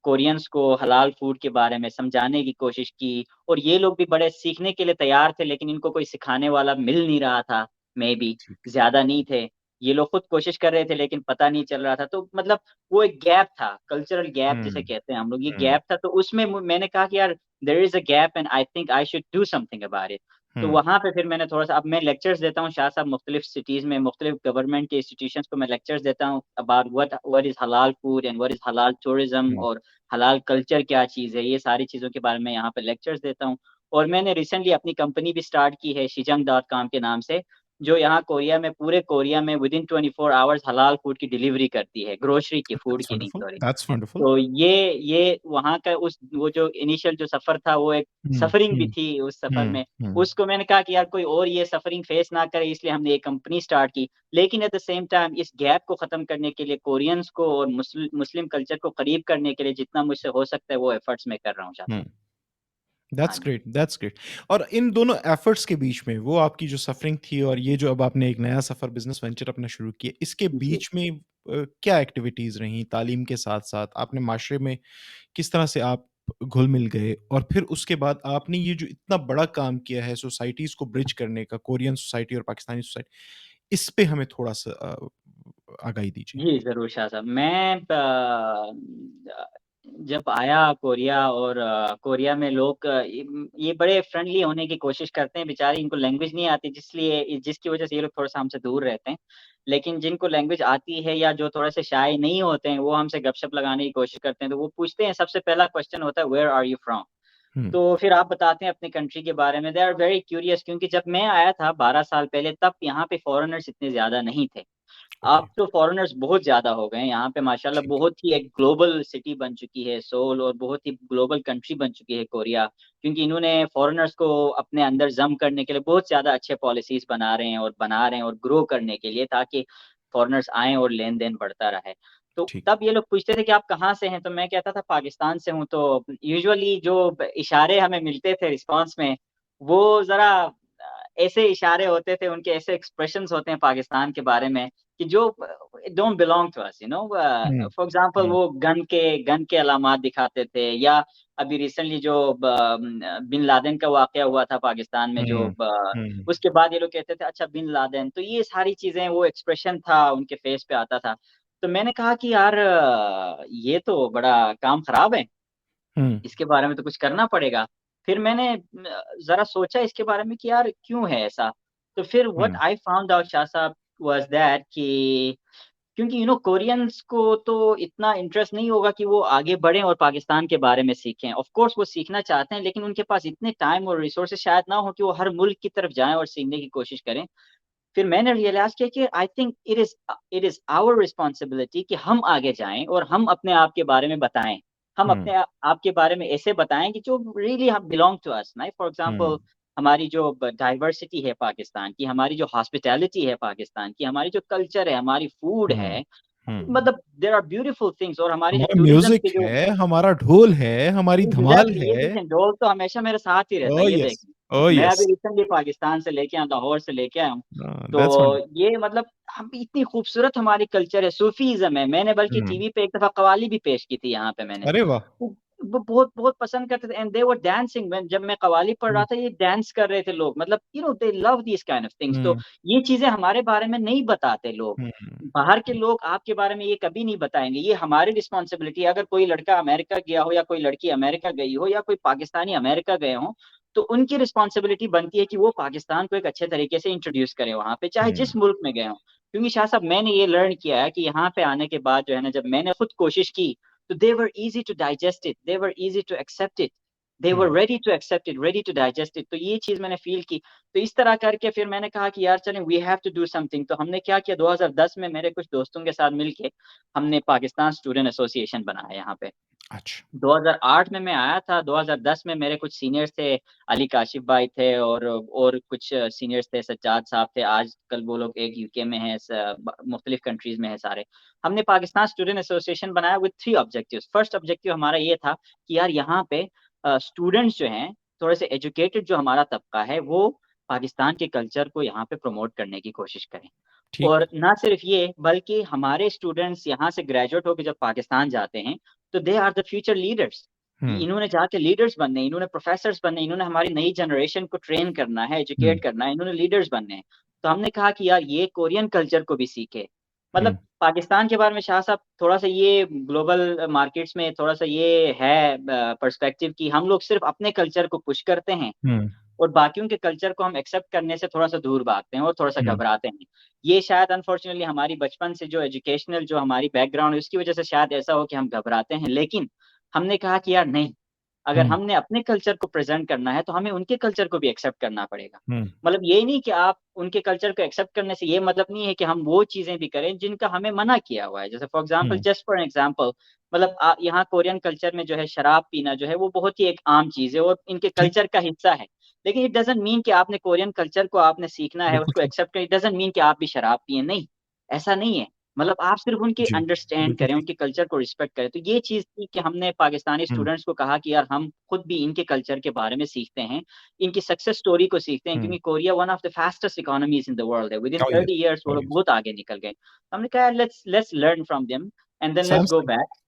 कोरियंस को हलाल फूड के बारे में समझाने की कोशिश की और ये लोग भी बड़े सीखने के लिए तैयार थे, लेकिन इनको कोई सिखाने वाला मिल नहीं रहा था, मेबी ठीक। ज़्यादा नहीं थे। ये लोग खुद कोशिश कर रहे थे लेकिन पता नहीं चल रहा था। तो मतलब वो एक गैप था, कल्चरल गैप हुँ, जिसे कहते हैं हम लोग, ये हुँ, गैप था तो उसमें मैंने कहा कि यार there is a gap and I think I should do something about it. तो हुँ। वहाँ पे फिर मैंने थोड़ा-सा अब मैं लेक्चर्स देता हूँ शाह साहब मुख्तलिफ सिटीज़ में, मुख्तलिफ गवर्नमेंट के इंस्टीट्यूशंस को मैं लेक्चर्स देता हूँ अबाउट व्हाट इज़ हलाल फूड एंड व्हाट इज़ हलाल टूरिज़्म हुँ, और हलाल कल्चर क्या चीज़ है, ये सारी चीज़ों के बारे में यहाँ पे लेक्चर्स देता हूँ। और मैंने रिसेंटली अपनी कंपनी भी स्टार्ट की है शिजंग डॉट कॉम के नाम से, जो यहाँ कोरिया में पूरे कोरिया में विदिन 24 आवर्स हलाल फूड की डिलीवरी करती है, ग्रोसरी की, फूड दैट्स की नहीं वंडरफुल, सॉरी। That's wonderful. तो ये वहाँ का उस वो जो इनिशियल जो सफ़र था वो एक हुँ, सफ़रिंग भी हुँ, थी उस सफ़र हुँ, में। हुँ। उसको मैंने कहा कि यार कोई और ये सफ़रिंग फेस ना करे इसलिए हमने ये कंपनी स्टार्ट की। लेकिन एट द सेम टाइम इस गैप को ख़त्म करने के लिए कोरियंस को और मुस्लिम कल्चर को करीब करने के लिए जितना मुझसे हो सकता है वो एफ़र्ट्स मैं कर रहा हूँ शाह हुँ। साहब। हाँ दैट्स जी। Great, that's great. और इन दोनों एफर्ट्स के बीच में वो आपकी जो सफरिंग थी और ये जो अब आपने एक नया सफ़र बिज़नेस वेंचर अपना शुरू किया, इसके जी। बीच में क्या एक्टिविटीज़ रहीं तालीम के साथ-साथ? आपने माशरे में किस तरह से आप घुल-मिल गए? और फिर उसके बाद आपने ये जो इतना बड़ा काम किया है सोसाइटीज़ को ब्रिज करने का, कोरियन सोसाइटी और पाकिस्तानी सोसाइटी, इस पे हमें थोड़ा-सा आगाही दीजिए। जी, ज़रूर शाह साहब। मैं जब आया कोरिया और कोरिया में लोग ये बड़े फ्रेंडली होने की कोशिश करते हैं, बेचारे इनको लैंग्वेज नहीं आती जिसकी वज़ह से ये लोग थोड़ा-सा हमसे दूर रहते हैं। लेकिन जिनको लैंग्वेज आती है या जो थोड़े-से शाय नहीं होते हैं, वो हमसे गपशप लगाने की कोशिश करते हैं। तो वो पूछते हैं सबसे पहला क्वेश्चन होता है वेयर आर यू फ्रॉम? हुँ, तो फिर आप बताते हैं अपनी कंट्री के बारे में। दे आर वेरी क्यूरियस क्योंकि जब मैं आया था 12 साल पहले तब यहाँ पे फ़ॉरेनर्स इतने ज़्यादा नहीं थे। ओके, अब तो फ़ॉरेनर्स बहुत ज़्यादा हो गए हैं, यहाँ पे माशाल्लाह ठीक है। बहुत ही एक ग्लोबल सिटी बन चुकी है सोल और बहुत ही ग्लोबल कंट्री बन चुकी है कोरिया। क्योंकि इन्होंने फ़ॉरेनर्स को अपने अंदर ज़म करने के लिए बहुत ज़्यादा अच्छे पॉलिसीज़ बना रहे हैं और ग्रो करने के लिए ताकि फ़ॉरेनर्स आएँ और लेन-देन बढ़ता रहे। तो ठीक। तब ये लोग पूछते थे कि आप कहाँ से हैं? तो मैं कहता था पाकिस्तान से हूँ। तो यूजुअली जो इशारे हमें मिलते थे रिस्पॉन्स में, वो ज़रा ऐसे इशारे होते थे, उनके ऐसे एक्सप्रेशंस होते हैं पाकिस्तान के बारे में कि जो don't belong to us, um, for example um, वो गन के अलामात दिखाते थे, या अभी रिसेंटली जो बिन लादेन का वाक़या हुआ था पाकिस्तान में, जो हुँ, हुँ, उसके बाद ये लोग कहते थे अच्छा बिन लादेन, तो ये सारी चीज़ें, वो एक्सप्रेशन था उनके फेस पे आता था। तो मैंने कहा कि यार ये तो बड़ा काम खराब है, हुँ, इसके बारे में तो कुछ करना पड़ेगा। फिर मैंने ज़रा सोचा इसके बारे में कि यार क्यों है ऐसा? तो फिर what hmm, I found out Shah साहब वाज़ दैट कि क्योंकि कोरियंस को तो इतना इंटरेस्ट नहीं होगा कि वो आगे बढ़ें और पाकिस्तान के बारे में सीखें। ऑफ़ कोर्स वो सीखना चाहते हैं, लेकिन उनके पास इतने टाइम और रिसोर्सेज़ शायद ना हो कि वो हर मुल्क की तरफ जाएँ और सीखने की कोशिश करें। फिर मैंने रियलाइज़ किया कि I think it is our responsibility कि हम आगे जाएँ और हम अपने आप के बारे में बताएँ। हम हुँ, अपने आप के बारे में ऐसे बताएँ कि जो रियली हम belong to us, right? For hmm, example हमारी जो डाइवर्सिटी है पाकिस्तान की, हमारी जो हॉस्पिटैलिटी है पाकिस्तान की, हमारी जो कल्चर है, हमारी फूड हुँ, है, हुँ। मतलब देयर आर ब्यूटीफुल थिंग्स, और हमारे जो हमारा टूरिज़्म म्यूज़िक के जो है, हमारा ढोल है, हमारी धमाल एग्ज़ैक्टली, ये है। देखें ढोल तो हमेशा मेरे साथ ही रहता है, ओह ये येस! देखें। ओह मैं अभी येस! रिसेंटली पाकिस्तान से लेके आया, लाहौर से लेके आया हूँ। दैट्स तो वंडरफुल। ये मतलब हम इतनी खूबसूरत हमारी कल्चर है, सूफ़ीज़्म है। मैंने बल्कि हुँ, टीवी पे एक दफ़ा कव्वाली भी पेश की थी यहाँ पे मैंने। अरे वाह! वो बहुत बहुत पसंद करते थे, and they were dancing when, जब मैं कव्वाली पढ़ रहा हुँ, था, ये डांस कर रहे थे लोग। मतलब दे love these kind of things. तो हुँ, ये चीज़ें हमारे बारे में नहीं बताते लोग। हुँ, बाहर के लोग आपके बारे में ये कभी नहीं बताएँगे। ये हमारी रिस्पॉन्सिबिलिटी है। अगर कोई लड़का अमेरिका गया हो, या कोई लड़की अमेरिका गई हो, या कोई पाकिस्तानी अमेरिका गए हों, तो उनकी रिस्पॉन्सिबिलिटी बनती है कि वो पाकिस्तान को एक अच्छे तरीके से इंट्रोड्यूस करें वहाँ पे, चाहे हुँ, जिस मुल्क में गए हों। क्योंकि शाह साहब, मैंने ये लर्न किया है कि यहाँ पे आने के बाद जो है ना, जब मैंने खुद कोशिश की, तो they were easy to digest it, they were easy to accept it, they were um, ready to accept it, ready to digest it. तो ये चीज़ मैंने फ़ील की। तो इस तरह करके फिर मैंने कहा कि यार चलें, we have to do something. तो हमने क्या किया, 2010 में मेरे कुछ दोस्तों के साथ मिलके हमने पाकिस्तान स्टूडेंट एसोसिएशन बनाया यहाँ पे। अच्छा। 2008 में मैं आया था, 2010 में मेरे कुछ सीनियर्स थे, अली काशिफ भाई थे, और कुछ सीनियर्स थे, सज्जाद साहब थे, आजकल वो लोग एक यूके में हैं, मुख्तलिफ कंट्रीज़ में हैं सारे। हमने पाकिस्तान स्टूडेंट एसोसिएशन बनाया विद 3 ऑब्जेक्टिव्स। फर्स्ट ऑब्जेक्टिव हमारा ये था कि यार यहाँ पे स्टूडेंट्स जो हैं, थोड़े से एजुकेटेड जो हमारा तबका है, वो पाकिस्तान के कल्चर को यहाँ पे प्रमोट करने की कोशिश करें। ठीक। और ना सिर्फ ये, बल्कि हमारे स्टूडेंट्स यहाँ से ग्रेजुएट होके जब पाकिस्तान जाते हैं, तो they are the future leaders. Um, इन्होंने जाके लीडर्स बनने हैं, इन्होंने प्रोफ़ेसर्स बनने हैं, इन्होंने हमारी नई जनरेशन को ट्रेन करना है, हुँ, एजुकेट करना है, इन्होंने लीडर्स बनने हैं। तो हमने कहा कि यार ये कोरियन कल्चर को भी सीखे। हुँ, मतलब पाकिस्तान के बारे में शाह साहब, थोड़ा-सा ये ग्लोबल मार्केट्स में थोड़ा-सा ये है पर्सपेक्टिव कि हम लोग सिर्फ़ अपने कल्चर को पुश करते हैं, हुँ, और बाकियों के कल्चर को हम एक्सेप्ट करने से थोड़ा-सा दूर भागते हैं और थोड़ा-सा हुँ, घबराते हैं। ये शायद अनफॉर्चुनेटली हमारी बचपन से जो एजुकेशनल जो हमारी बैकग्राउंड है, उसकी वज़ह से शायद ऐसा हो कि हम घबराते हैं। लेकिन हमने कहा कि यार नहीं, अगर हुँ, हमने अपने कल्चर को प्रेज़ेंट करना है, तो हमें उनके कल्चर को भी एक्सेप्ट करना पड़ेगा। हुँ, मतलब ये नहीं कि आप उनके कल्चर को एक्सेप्ट करने से ये मतलब नहीं है कि हम वो चीज़ें भी करें जिनका हमें मना किया हुआ है। जैसे हुँ, फॉर एग्ज़ाम्पल, मतलब यहाँ कोरियन कल्चर में जो है शराब पीना जो है, वो बहुत ही एक आम चीज़ है और इनके ठीक। कल्चर का हिस्सा है। लेकिन इट डज़न्ट मीन कि आपने कोरियन कल्चर को आपने सीखना है, बिल्कुल उसको ठीक। एक्सेप्ट करें, इट डज़न्ट मीन कि आप भी शराब पिएँ, नहीं, ऐसा नहीं है। मतलब आप सिर्फ़ उनके जी, अंडरस्टैंड बिल्कुल करें, ठीक। उनके कल्चर को रिस्पेक्ट करें। तो ये चीज़ थी कि हमने पाकिस्तानी हुँ, स्टूडेंट्स को कहा कि यार हम खुद भी इनके कल्चर के बारे में सीखते हैं, इनकी सक्सेस स्टोरी को सीखते हैं, हुँ। क्योंकि Korea one of the fastest economies in the world है। विदिन ओह 30 येस! इयर्स वो ओह लोग येस! बहुत आगे निकल गए। हमने कहा यार let's learn from them and then let's go Samsung back.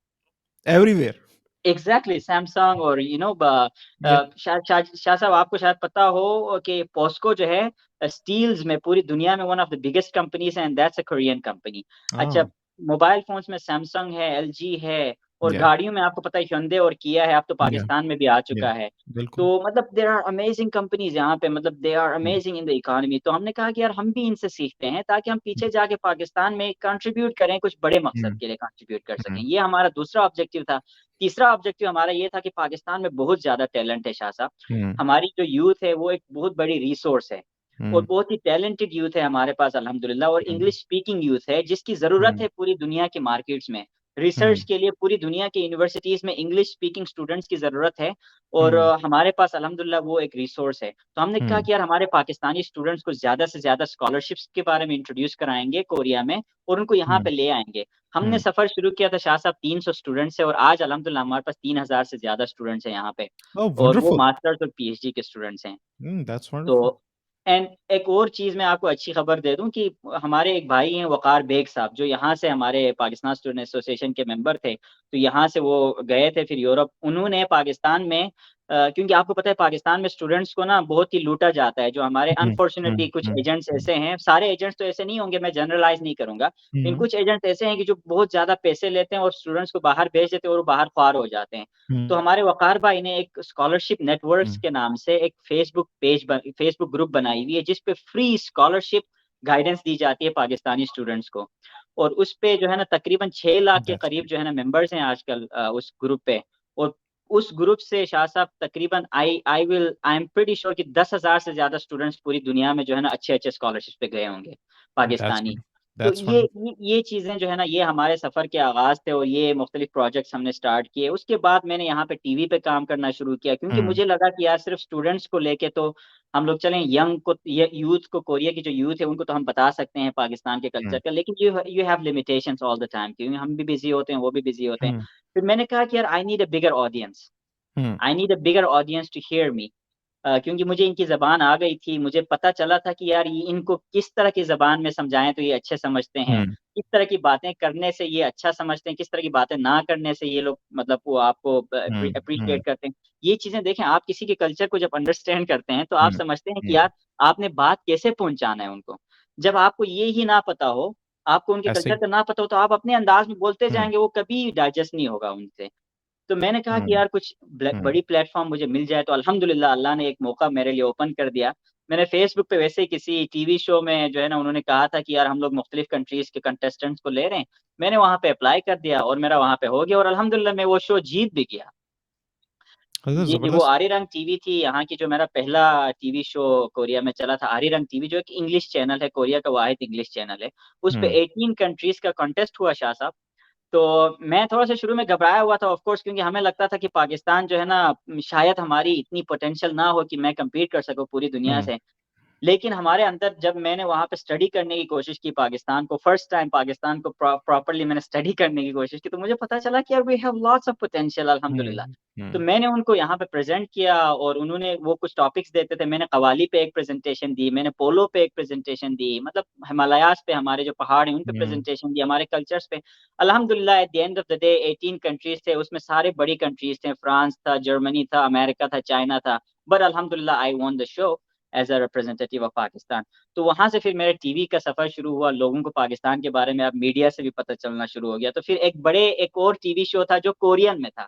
Everywhere. Exactly, Samsung, और या शाह साहब, आपको शायद पता हो कि पॉस्को जो है स्टील्स में पूरी दुनिया में one of the biggest companies है, and that's a Korean company. अच्छा, हाँ, मोबाइल फ़ोन्स में सैमसंग है, एलजी है, और या गाड़ियों में आपको पता है hyundai और किया है, अब तो या पाकिस्तान में भी आ या चुका है। तो बिल्कुल। मतलब देयर आर अमेज़िंग कंपनीज़ यहाँ पे, मतलब they are hmm, amazing in the economy. तो हमने कहा कि यार हम भी इनसे सीखते हैं, ताकि हम हुँ, पीछे जाके पाकिस्तान में कंट्रीब्यूट करें, कुछ बड़े हुँ, मकसद के लिए कंट्रीब्यूट कर सकें। हुँ, ये हमारा दूसरा ऑब्जेक्टिव था। तीसरा ऑब्जेक्टिव हमारा ये था कि पाकिस्तान में बहुत ज़्यादा टैलेंट है शाह साहब। हुँ, हमारी जो यूथ है वो एक बहुत बड़ी रिसोर्स है, और हुँ, बहुत ही टैलेंटेड यूथ है हमारे पास अल्हम्दुलिल्लाह, और हुँ, इंग्लिश स्पीकिंग यूथ है जिसकी ज़रूरत हुँ, है पूरी दुनिया की मार्केट्स में। रिसर्च हुँ, के लिए पूरी दुनिया की यूनिवर्सिटीज़ में इंग्लिश स्पीकिंग स्टूडेंट्स की ज़रूरत है और हुँ, हमारे पास अल्हम्दुलिल्लाह वो एक रिसोर्स है। तो हमने कहा हुँ, कि यार हमारे पाकिस्तानी स्टूडेंट्स को ज़्यादा से ज़्यादा स्कॉलरशिप्स के बारे में इंट्रोड्यूस कराएँगे कोरिया में और उनको यहाँ हुँ, पे ले आएँगे। हमने हुँ। सफ़र शुरू किया था शाह साहब 300 स्टूडेंट्स से और आज अल्हम्दुलिल्लाह हमारे पास 3000 से ज़्यादा स्टूडेंट्स हैं यहाँ पे ओह, और वो वंडरफुल! मास्टर्स और पीएचडी के स्टूडेंट्स हैं। That's wonderful. तो एंड एक और चीज़ मैं आपको अच्छी खबर दे दूँ कि हमारे एक भाई हैं वक़ार बेग साहब, जो यहाँ से हमारे पाकिस्तान स्टूडेंट एसोसिएशन के मेंबर थे। तो यहाँ से वो गए थे फिर यूरोप। उन्होंने पाकिस्तान में क्योंकि आपको पता है पाकिस्तान में स्टूडेंट्स को ना बहुत ही लूटा जाता है। जो हमारे हुँ, हुँ, अनफॉर्च्युनेटली कुछ हुँ, एजेंट्स हुँ, ऐसे हैं, सारे एजेंट्स तो ऐसे नहीं होंगे, मैं जनरलाइज़ नहीं करूँगा। लेकिन हुँ, कुछ एजेंट्स ऐसे हैं कि जो बहुत ज़्यादा पैसे लेते हैं और स्टूडेंट्स को बाहर भेज देते हैं और वो बाहर ख्वार हो जाते हैं। तो हुँ, हमारे वक़ार भाई ने एक स्कॉलरशिप नेटवर्क्स हुँ। के नाम से एक फ़ेसबुक ग्रुप बनाई हुई है, जिस पे फ्री स्कॉलरशिप गाइडेंस दी जाती है पाकिस्तानी स्टूडेंट्स को। और उस पे जो है ना तकरीबन 6 लाख के दैट्स करीब ग्रेट। जो है ना मेंबर्स हैं आजकल उस ग्रुप पे। और उस ग्रुप से शाह साहब तकरीबन आई एम प्रिटी श्योर कि 10,000 से ज़्यादा स्टूडेंट्स पूरी दुनिया में जो है ना अच्छे-अच्छे स्कॉलरशिप पे गए होंगे, दैट्स पाकिस्तानी। वंडरफुल। तो दैट्स वंडरफुल। ये चीज़ें जो है ना ये हमारे सफ़र के आगाज़ थे और ये मुख़्तलिफ़ प्रोजेक्ट्स हमने स्टार्ट किए। उसके बाद मैंने यहाँ पे टीवी पे काम करना शुरू किया क्योंकि हुँ, मुझे लगा कि यार सिर्फ़ स्टूडेंट्स को लेके तो हम लोग चलें यंग को ये यूथ को कोरिया की जो यूथ है उनको तो हम बता सकते हैं पाकिस्तान के हुँ, कल्चर का लेकिन you have limitations all the time क्योंकि हम भी बिज़ी होते हैं, वो भी बिज़ी होते हैं। हुँ, फिर मैंने कहा कि यार I need a bigger audience. Hmm, I need a bigger audience to hear me. क्योंकि मुझे इनकी ज़बान आ गई थी, मुझे पता चला था कि यार ये इनको किस तरह की ज़बान में समझाएँ तो ये अच्छे समझते हैं, हुँ, किस तरह की बातें करने से ये अच्छा समझते हैं, किस तरह की बातें ना करने से ये लोग मतलब वो आपको हुँ, हुँ, एप्रिशिएट करते हैं। ये चीज़ें देखें आप किसी के कल्चर को जब अंडरस्टैंड करते हैं, तो आप हुँ, समझते हैं कि हुँ। यार आपने बात कैसे पहुँचाना है उनको। जब आपको ये ही ना पता हो, आपको उनके ऐसे कल्चर ही। का ना पता हो, तो आप अपने अंदाज़ में बोलते हुँ, जाएँगे, वो कभी डाइजेस्ट नहीं होगा उनसे। तो मैंने कहा कि हुँ, यार कुछ हुँ, बड़ी प्लेटफ़ॉर्म मुझे मिल जाए तो अल्हम्दुलिल्लाह अल्लाह ने एक मौका मेरे लिए ओपन कर दिया। मैंने फ़ेसबुक पे वैसे ही किसी टीवी शो में जो है ना उन्होंने कहा था कि यार हम लोग मुख़्तलिफ़ कंट्रीज़ के कंटेस्टेंट्स को ले रहे हैं। मैंने वहाँ पे अप्लाई कर दिया और मेरा वहाँ पे हो गया और अल्हम्दुलिल्लाह मैं वो शो जीत भी गया। अरे जी, जी, वो ज़बरदस्त! आरी रंग टीवी थी यहाँ की जो मेरा पहला टीवी शो कोरिया में चला था, आरी रंग टीवी जो एक इंग्लिश चैनल है, कोरिया का वाहिद इंग्लिश चैनल है। उस पे हुँ, 18 कंट्रीज़ का कॉन्टेस्ट हुआ शाह साहब। तो मैं थोड़ा-सा शुरू में घबराया हुआ था ऑफ़ कोर्स क्योंकि हमें लगता था कि पाकिस्तान जो है ना शायद हमारी इतनी पोटेंशियल ना हो कि मैं कम्पीट कर सकूँ पूरी दुनिया हुँ, से। लेकिन हमारे अंदर जब मैंने वहाँ पे स्टडी करने की कोशिश की पाकिस्तान को, फर्स्ट टाइम पाकिस्तान को प्रॉपर्ली मैंने स्टडी करने की कोशिश की, तो मुझे पता चला कि यार we have lots of potential अल्हम्दुलिल्लाह। हुँ, तो हुँ, मैंने उनको यहाँ पे प्रेज़ेंट किया और उन्होंने वो कुछ टॉपिक्स देते थे, मैंने कव्वाली पे एक प्रेज़ेंटेशन दी, मैंने पोलो पे एक प्रेज़ेंटेशन दी, मतलब हिमालयाज़ पे हमारे जो पहाड़ हैं, उन पे हुँ, प्रेज़ेंटेशन दी, हमारे कल्चर्स पे। अल्हम्दुलिल्लाह at the end of the day 18 countries थे, उसमें सारे बड़ी कंट्रीज़ थे, फ्रांस था, जर्मनी था, अमेरिका था, चाइना था। बट अल्हम्दुलिल्लाह I won the show as a representative of Pakistan. तो वहाँ से फिर मेरे टीवी का सफ़र शुरू हुआ, लोगों को पाकिस्तान के बारे में अब मीडिया से भी पता चलना शुरू हो गया। तो फिर एक और टीवी शो था जो कोरियन में था।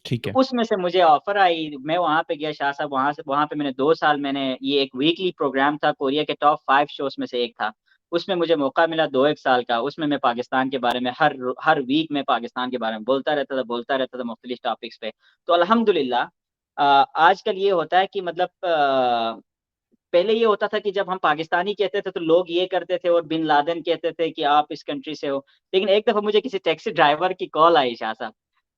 ठीक तो है। उसमें से मुझे ऑफ़र आई, मैं वहाँ पे गया शाह साहब वहाँ पे मैंने 2 साल मैंने ये एक वीकली प्रोग्राम था, कोरिया के टॉप 5 शोज़ में से एक था। उसमें मुझे मौका मिला 2-1 साल का, उसमें मैं पाकिस्तान के बारे में हर वीक में पाकिस्तान के बारे में बोलता रहता था मुख़्तलिफ़ टॉपिक्स पे। तो अल्हम्दुलिल्लाह आजकल ये होता है कि मतलब पहले ये होता था कि जब हम पाकिस्तानी कहते थे तो लोग ये करते थे और बिन लादेन कहते थे कि आप इस कंट्री से हो। लेकिन एक दफ़ा मुझे किसी टैक्सी ड्राइवर की कॉल आई शाह साहब।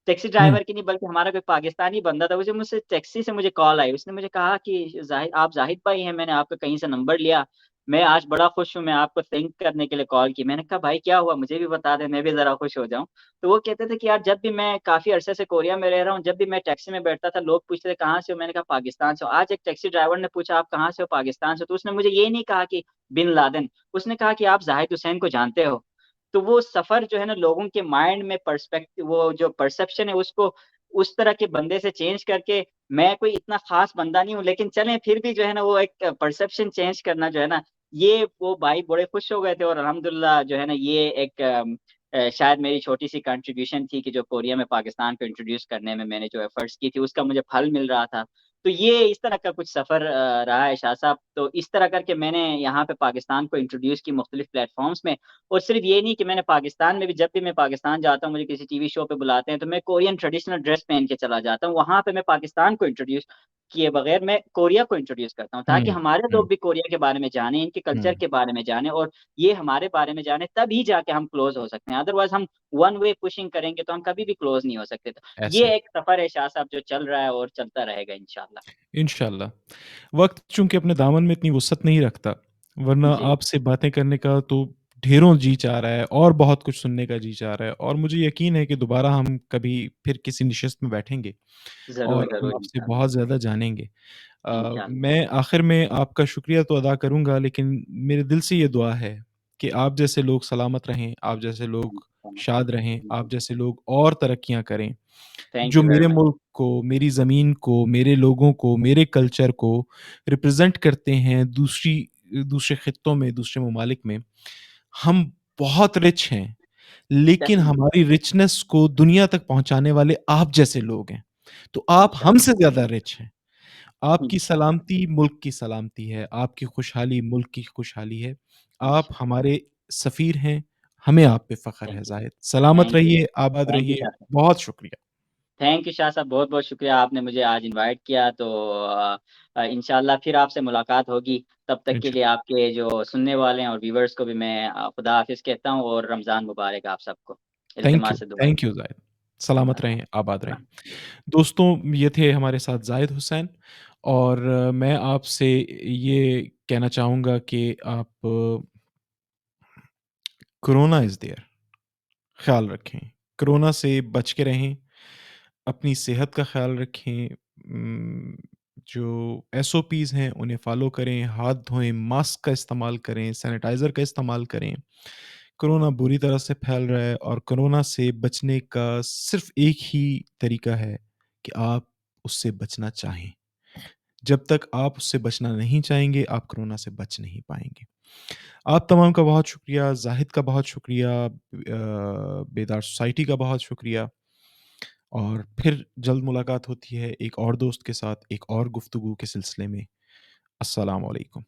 टैक्सी हुँ, ड्राइवर की नहीं बल्कि हमारा कोई पाकिस्तानी बंदा था, उसे मुझसे टैक्सी से मुझे कॉल आई। उसने मुझे कहा कि आप ज़ाहिद भाई हैं, मैंने आपका कहीं से नंबर लिया। मैं आज बड़ा खुश हूँ, मैं आपको थैंक करने के लिए कॉल की। मैंने कहा भाई क्या हुआ? मुझे भी बता दें, मैं भी ज़रा खुश हो जाऊँ। तो वो कहते थे कि यार जब भी मैं काफ़ी अरसे से कोरिया में रह रहा हूँ, जब भी मैं टैक्सी में बैठता था, लोग पूछते थे कहाँ से हो? मैंने कहा पाकिस्तान से हूँ। आज एक टैक्सी ड्राइवर ने पूछा आप कहाँ से हो? पाकिस्तान से। तो उसने मुझे ये नहीं कहा कि बिन लादेन, उसने कहा कि आप ज़ाहिद हुसैन को जानते हो? तो वो सफ़र जो है ना लोगों के माइंड में वो जो परसेप्शन है उसको उस तरह के बंदे से चेंज करके मैं कोई इतना ख़ास बंदा नहीं हूँ, लेकिन चलें फिर भी जो है ना वो एक परसेप्शन चेंज करना जो है ना, ये वो भाई बड़े खुश हो गए थे और अल्हम्दुलिल्लाह जो है ना ये एक शायद मेरी छोटी-सी कंट्रीब्यूशन थी कि जो कोरिया में पाकिस्तान को इंट्रोड्यूस करने में मैंने जो एफर्ट्स की थी, उसका मुझे फल मिल रहा था। तो ये इस तरह का कुछ सफ़र रहा है शाह साहब। तो इस तरह करके मैंने यहाँ पे पाकिस्तान को इंट्रोड्यूस की मुख़्तलिफ़ प्लेटफ़ॉर्म्स में और सिर्फ़ ये नहीं कि मैंने पाकिस्तान में भी जब भी मैं पाकिस्तान जाता हूँ, मुझे किसी टीवी शो पे बुलाते हैं, तो मैं कोरियन ट्रेडिशनल ड्रेस पहन के चला जाता हूँ। वहाँ पे मैं पाकिस्तान को इंट्रोड्यूस किए बगैर मैं कोरिया को इंट्रोड्यूस करता हूँ, ताकि हुँ, हमारे हुँ, लोग भी कोरिया के बारे में जानें, इनके कल्चर हुँ, के बारे में जानें और ये हमारे बारे में जानें, तभी जाके हम क्लोज़ हो सकते हैं। अदरवाइज़ हम वन वे पुशिंग करेंगे तो हम कभी भी क्लोज़ नहीं हो सकते। तो ऐसे ये एक सफ़र है शाह साहब जो चल रहा है और चलता रहेगा इंशाअल्लाह। इंशाल्लाह। वक़्त चूँकि अपने दामन में इतनी वुसअत नहीं रखता, वरना जी, आपसे बातें करने का तो ढेरों जी चाह रहा है और बहुत कुछ सुनने का जी चाह रहा है और मुझे यकीन है कि दोबारा हम कभी फिर किसी नशिस्त में बैठेंगे ज़रूर, और हम ज़रूर आपसे इंशाअल्लाह, बहुत ज़्यादा जानेंगे। इंशाअल्लाह। मैं आखिर में आपका शुक्रिया तो अदा करूँगा, लेकिन मेरे दिल से ये दुआ है कि आप जैसे लोग सलामत रहें, आप जैसे लोग शाद रहें, आप जैसे लोग और तरक्कियाँ करें, थैंक जो यू वेरी मेरे मच। मुल्क को, मेरी ज़मीन को, मेरे लोगों को, मेरे कल्चर को रिप्रेज़ेंट करते हैं दूसरे खित्तों में, दूसरे ममालिक में। हम बहुत रिच हैं, लेकिन डेफ़िनिटली, हमारी रिचनेस को दुनिया तक पहुँचाने वाले आप जैसे लोग हैं। तो आप इंशाअल्लाह, हमसे ज़्यादा रिच हैं। आपकी इंशाअल्लाह, सलामती मुल्क की सलामती है, आपकी खुशहाली मुल्क की खुशहाली है। आप इंशाअल्लाह। हमारे सफ़ीर हैं, हमें आप पे फ़ख्र है थैंक यू, ज़ाहिद। सलामत थैंक यू, रहिए, आबाद थैंक यू रहिए, शाह साहब। बहुत शुक्रिया। थैंक यू शाह साहब, बहुत-बहुत शुक्रिया आपने मुझे आज इनवाइट किया तो इंशाअल्लाह फिर आपसे मुलाकात होगी। तब तक के लिए इंशाल्लाह। आपके जो सुनने वाले हैं और व्यूअर्स को भी मैं खुदा हाफ़िज़ कहता हूँ और रमज़ान मुबारक आप सबको। इल्तिमास है दुआ थैंक यू ज़ाहिद। सलामत अल्लाह रहें, आबाद रहें। सलाम। जी, दोस्तों, ये थे हमारे साथ ज़ाहिद हुसैन और मैं आपसे ये कहना चाहूँगा कि आप कोरोना इज़ देयर, ख़्याल रखें। कोरोना से बच के रहें, अपनी सेहत का ख़्याल रखें। जो एसओपीज़ हैं, उन्हें फ़ॉलो करें, हाथ धोएँ, मास्क का इस्तेमाल करें, सैनिटाइज़र का इस्तेमाल करें। कोरोना बुरी तरह से फैल रहा है और कोरोना से बचने का सिर्फ़ एक ही तरीका है कि आप उससे बचना चाहें। जब तक आप उससे बचना नहीं चाहेंगे, आप कोरोना से बच नहीं पाएँगे। आप तमाम का बहुत शुक्रिया, ज़ाहिद का बहुत शुक्रिया, बेदार सोसाइटी का बहुत शुक्रिया और फिर जल्द मुलाकात होती है एक और दोस्त के साथ, एक और गुफ्तगू के सिलसिले में। अस्सलाम वालेकुम।